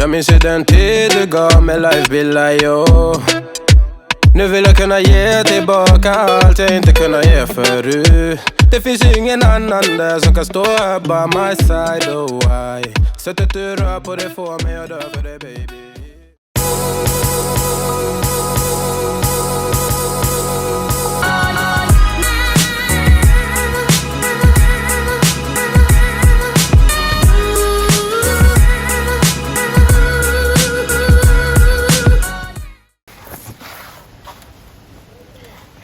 Jag minns ju den tid du gav mig life billar yo. Nu vill jag kunna ge tillbaka allt jag inte kunnat ge förut. Det finns ju ingen annan där som kan stå här by my side, oh why. Sättet du rör på det får mig att dö för det baby.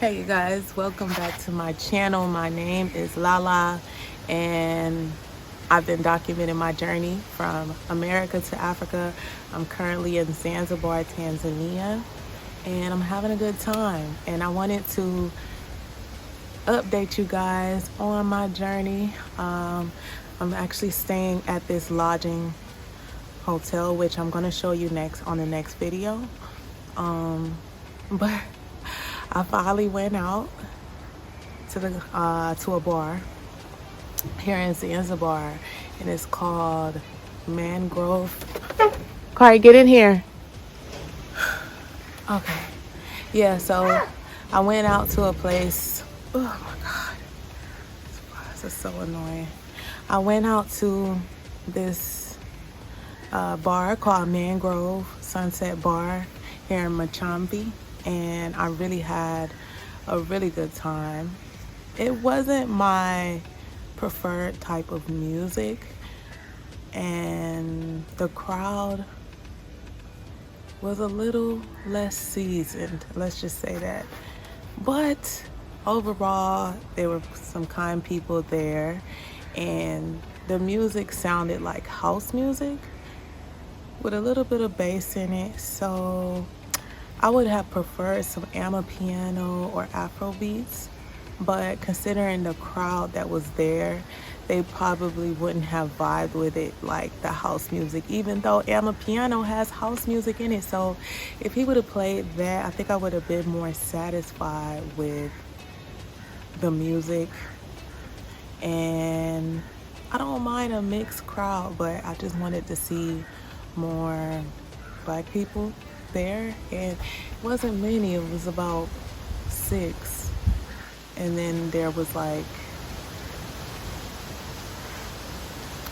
Hey you guys, welcome back to my channel. My name is Lala and I've been documenting my journey from America to Africa. I'm currently in Zanzibar, Tanzania, and I'm having a good time. And I wanted to update you guys on my journey. I'm actually staying at this lodging hotel, which I'm going to show you next on the next video. But I finally went out to a bar here in Zanzibar, and it's called Mangrove. Kari, get in here. Okay. Yeah, so I went out to a place. Oh my God. This is so annoying. I went out to this bar called Mangrove Sunset Bar here in Michamvi. And I really had a really good time. It wasn't my preferred type of music, and the crowd was a little less seasoned, let's just say that. But overall, there were some kind people there, and the music sounded like house music with a little bit of bass in it. So I would have preferred some amapiano or Afro beats, but considering the crowd that was there, they probably wouldn't have vibed with it like the house music, even though amapiano has house music in it. So if he would have played that, I think I would have been more satisfied with the music. And I don't mind a mixed crowd, but I just wanted to see more black people there, and it wasn't many. It was about 6, and then there was like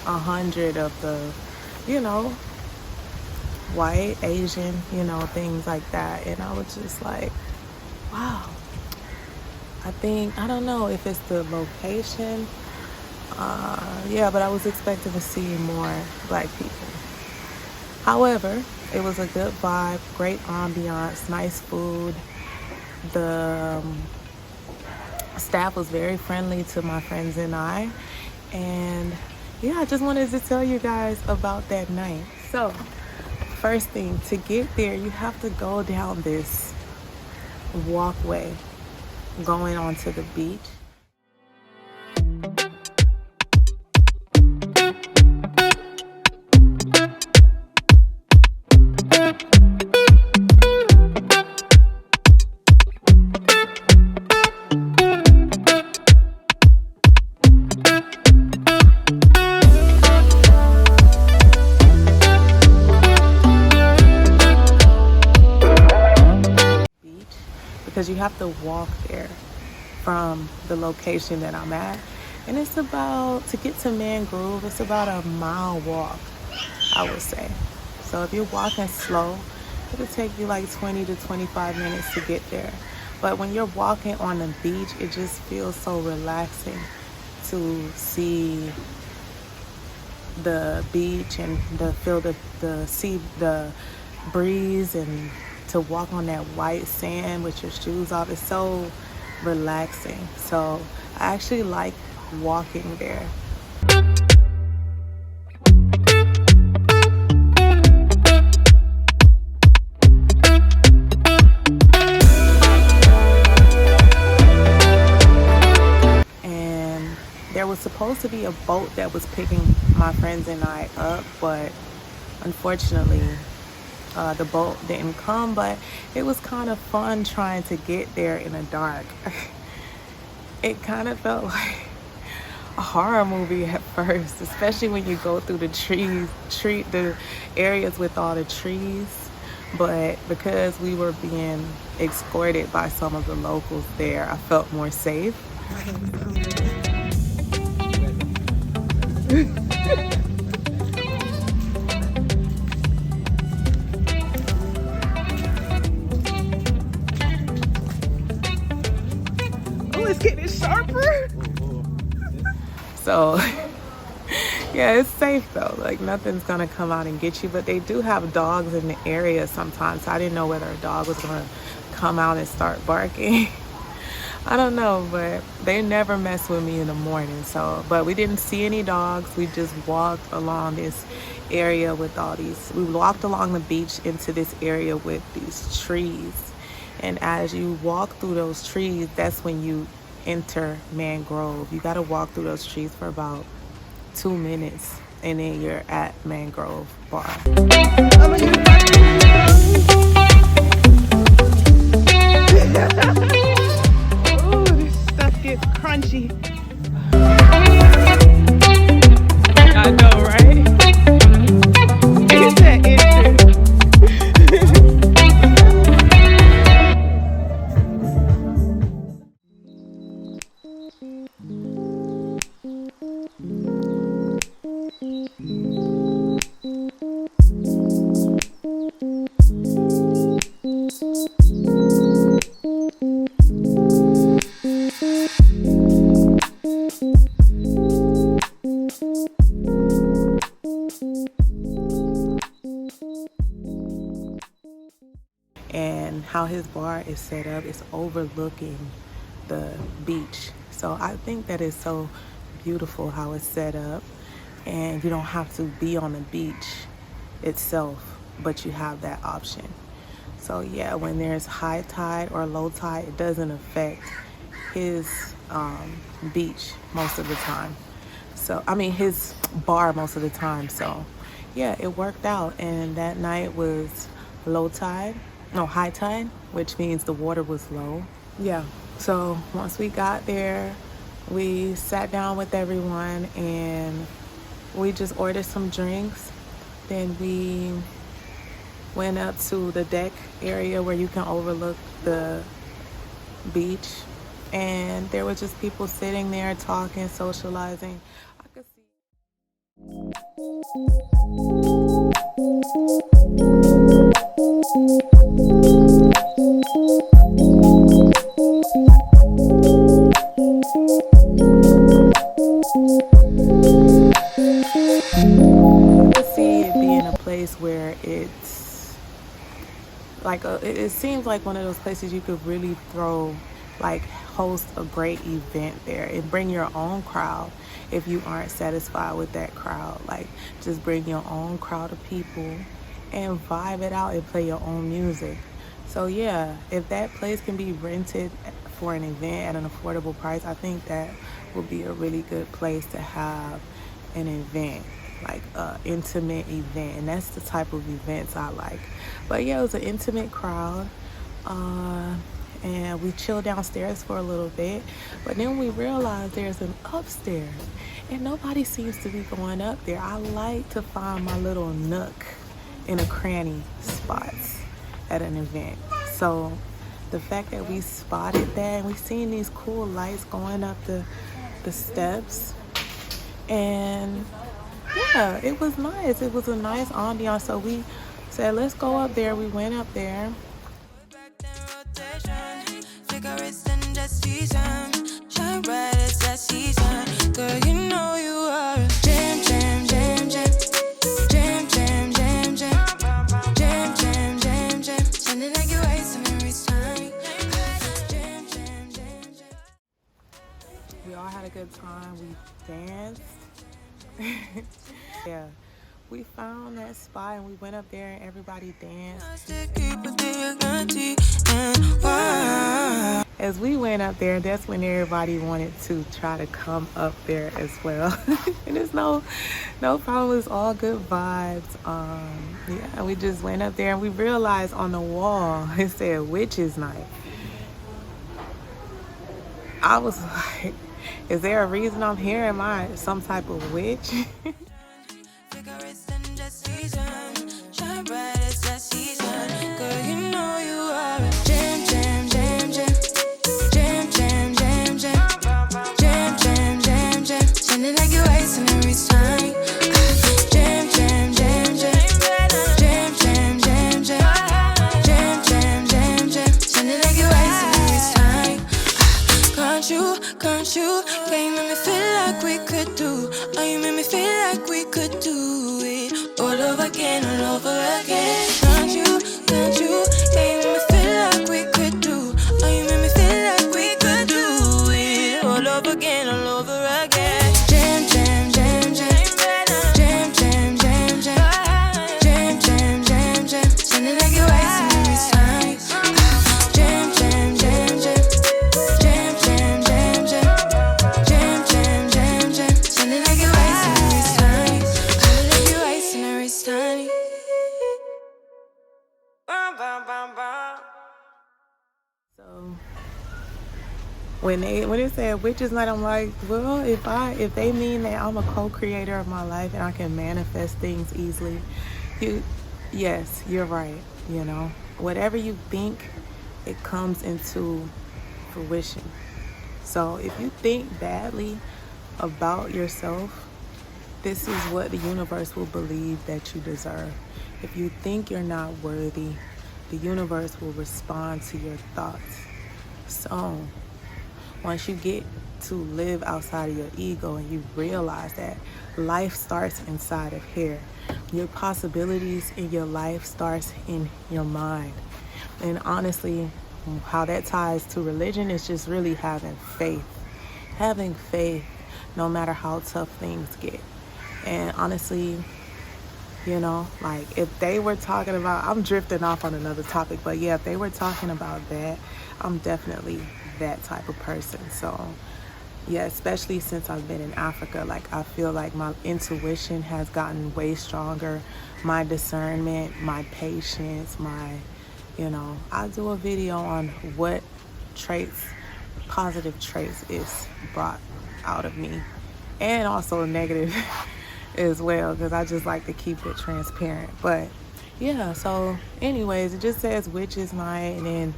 100 of the, you know, white, Asian, you know, things like that. And I was just like, wow. I don't know if it's the location, yeah, but I was expecting to see more black people. However, it was a good vibe, great ambiance, nice food. The staff was very friendly to my friends and I. And yeah, I just wanted to tell you guys about that night. So, first thing, to get there, you have to go down this walkway going onto the beach. Because you have to walk there from the location that I'm at, and it's about, to get to Mangrove, it's about a mile walk, I would say. So if you're walking slow, it'll take you like 20 to 25 minutes to get there. But when you're walking on the beach, it just feels so relaxing to see the beach and feel the breeze, and to walk on that white sand with your shoes off. It's so relaxing. So I actually like walking there. And there was supposed to be a boat that was picking my friends and I up, but unfortunately the boat didn't come. But it was kind of fun trying to get there in the dark. It kind of felt like horror movie at first, especially when you go through the the areas with all the trees. But because we were being escorted by some of the locals there, I felt more safe. Oh, it's getting sharper. So yeah, it's safe though. Like nothing's gonna come out and get you, but they do have dogs in the area sometimes. So I didn't know whether a dog was gonna come out and start barking. I don't know, but they never mess with me in the morning. So, but we didn't see any dogs. We just walked along this area with all these, we walked along the beach into this area with these trees. And as you walk through those trees, that's when you enter Mangrove. You gotta walk through those trees for about 2 minutes and then you're at Mangrove Bar. Ooh, this stuff gets crunchy. I know, right? It's that entrance. And how his bar is set up is overlooking the beach. So I think that is so beautiful how it's set up, and you don't have to be on the beach itself, but you have that option. So yeah, when there's high tide or low tide, it doesn't affect his beach most of the time. So I mean his bar most of the time. So yeah, it worked out. And that night was high tide, which means the water was low. Yeah, so once we got there, we sat down with everyone and we just ordered some drinks. Then we went up to the deck area where you can overlook the beach, and there were just people sitting there talking, socializing. I could see. Where it's like it seems like one of those places you could really host a great event there and bring your own crowd. If you aren't satisfied with that crowd, like just bring your own crowd of people and vibe it out and play your own music. So yeah, if that place can be rented for an event at an affordable price, I think that would be a really good place to have an event, like an intimate event. And that's the type of events I like. But yeah, it was an intimate crowd, and we chilled downstairs for a little bit, but then we realized there's an upstairs and nobody seems to be going up there. I like to find my little nook in a cranny spots at an event. So the fact that we spotted that and we seen these cool lights going up the steps, and yeah, it was nice. It was a nice ambiance. So we said, let's go up there. We went up there. Girl, you know you are a jam, jam, jam, jam. Jam, jam, jam, jam. Jam, jam, jam, jam. Sounding like you're wasting every time. Jam, jam, jam, jam. We all had a good time. We danced. Yeah, we found that spot and we went up there and everybody danced. As we went up there, that's when everybody wanted to try to come up there as well. And there's no problem. It's all good vibes. Yeah, we just went up there and we realized on the wall it said witches night. I was like, Is there a reason I'm here? Am I some type of witch? Can't you? Can you make me feel like we could do? Oh, you make me feel like we could do it all over again, all over again. Can't you? Can you make me feel like we could do? Oh, you make me feel like we could do it all over again, all over again. Jam, jam, jam, jam. Jam, jam, jam, jam. Jam, jam, jam, jam. Sounding like you're wasting every time. Jam, jam, jam, jam. Jam, jam, jam, jam. Jam, jam, jam, jam. Sounding like you're wasting every time. Sounding like you're wasting every time. Bum, bum, bum, bum. So when it said witches night, I'm like, well, if they mean that I'm a co-creator of my life and I can manifest things easily, yes, you're right. You know, whatever you think, it comes into fruition. So if you think badly about yourself, this is what the universe will believe that you deserve. If you think you're not worthy, the universe will respond to your thoughts. So once you get to live outside of your ego and you realize that life starts inside of here, your possibilities in your life starts in your mind. And honestly, how that ties to religion is just really having faith no matter how tough things get. And honestly, you know, like if they were talking about, I'm drifting off on another topic, but yeah, if they were talking about that, I'm definitely that type of person. So yeah, especially since I've been in Africa, like I feel like my intuition has gotten way stronger, my discernment, my patience, I'll do a video on what positive traits is brought out of me, and also negative as well, because I just like to keep it transparent. But yeah, so anyways, it just says witches night, and then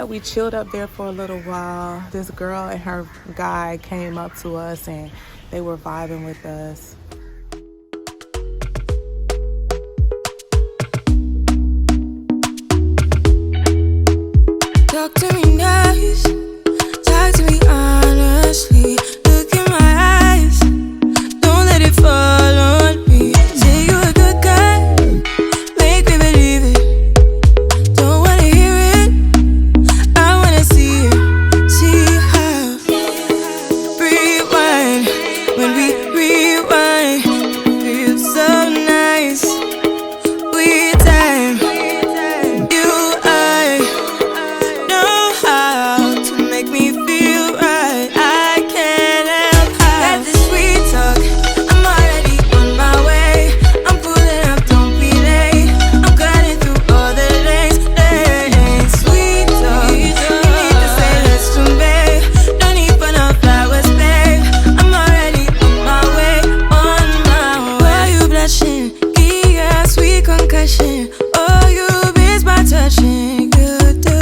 we chilled up there for a little while. This girl and her guy came up to us and they were vibing with us. Talk to me nice, talk to me honestly. Look in my eyes, don't let it fall on me. Say you're a good guy, make me believe it. Don't wanna hear it, I wanna see it. See how rewind, when we rewind, feels so nice. We time, you I know how to make me feel right. I can't help how this sweet talk. I'm already on my way. I'm pulling up, don't be late. I'm cutting through all the lanes. Sweet talk. You need to say less to me. No need for no flowers, babe. I'm already on my way, on my way. Why you blushing? Yeah, sweet concussion. Oh, you miss my touching. You do.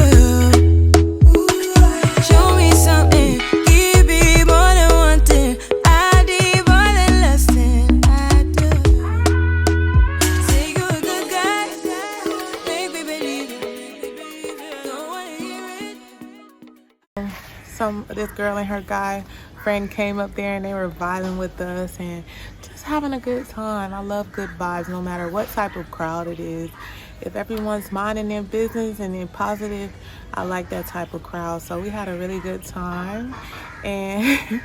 Show me something, give me more than one thing. I need more than less than I do. Say you're a good guy, make me believe it. Don't wanna hear it. This girl and her guy friend came up there and they were vibing with us and just having a good time. I love good vibes no matter what type of crowd it is. If everyone's minding their business and they're positive, I like that type of crowd. So we had a really good time, and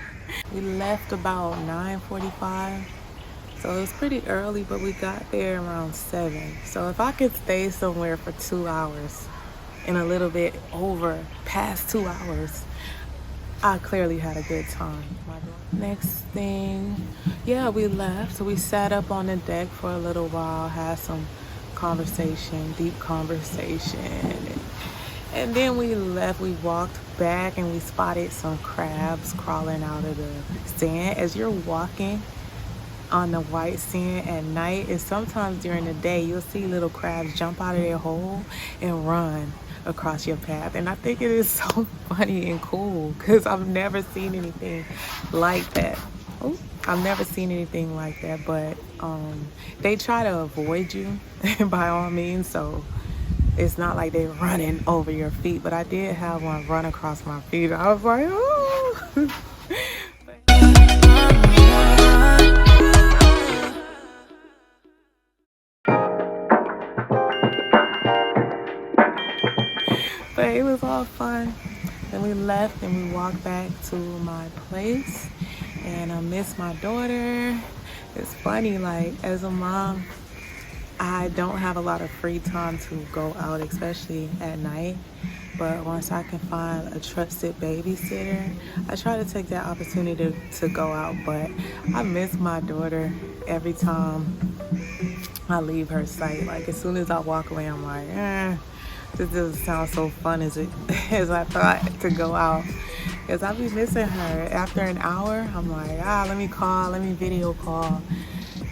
we left about 9:45. So it was pretty early, but we got there around 7. So if I could stay somewhere for 2 hours and a little bit over past 2 hours, I clearly had a good time. Next thing, we left. So we sat up on the deck for a little while, had some conversation, deep conversation. And then we left, we walked back and we spotted some crabs crawling out of the sand. As you're walking on the white sand at night, and sometimes during the day, you'll see little crabs jump out of their hole and run across your path. And I think it is so funny and cool because I've never seen anything like that. Ooh, I've never seen anything like that, but they try to avoid you by all means, so it's not like they're running over your feet, but I did have one run across my feet. I was like, oh. But it was all fun. Then we left and we walked back to my place, and I miss my daughter. It's funny, like as a mom, I don't have a lot of free time to go out, especially at night. But once I can find a trusted babysitter, I try to take that opportunity to go out. But I miss my daughter every time I leave her sight. Like as soon as I walk away, I'm like, this doesn't sound so fun as as I thought to go out. Because I be missing her. After an hour, I'm like, let me video call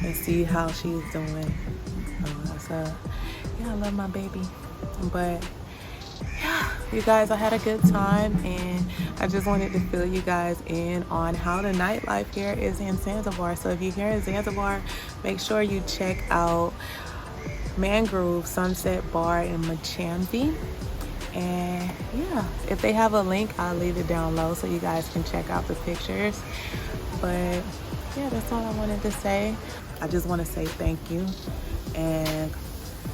and see how she's doing. So yeah, I love my baby. But yeah, you guys, I had a good time, and I just wanted to fill you guys in on how the nightlife here is in Zanzibar. So if you're here in Zanzibar, make sure you check out Mangrove Sunset Bar in Michamvi. And yeah, if they have a link, I'll leave it down low so you guys can check out the pictures. But yeah, that's all I wanted to say. I just want to say thank you. And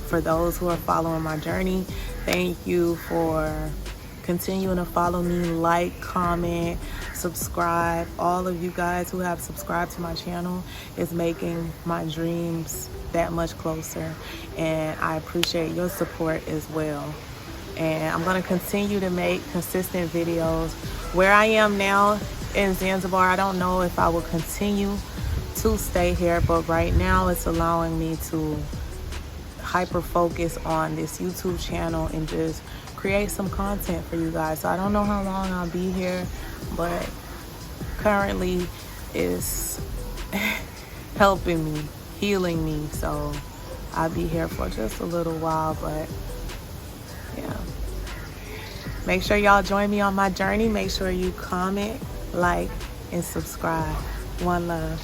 for those who are following my journey, thank you for continuing to follow me, like, comment, subscribe. All of you guys who have subscribed to my channel is making my dreams that much closer, and I appreciate your support as well. And I'm going to continue to make consistent videos. Where I am now in Zanzibar, I don't know if I will continue to stay here, but right now it's allowing me to hyper focus on this YouTube channel and just create some content for you guys. So I don't know how long I'll be here, but currently it's helping me, healing me, so I'll be here for just a little while. But yeah, make sure y'all join me on my journey. Make sure you comment, like, and subscribe. One love.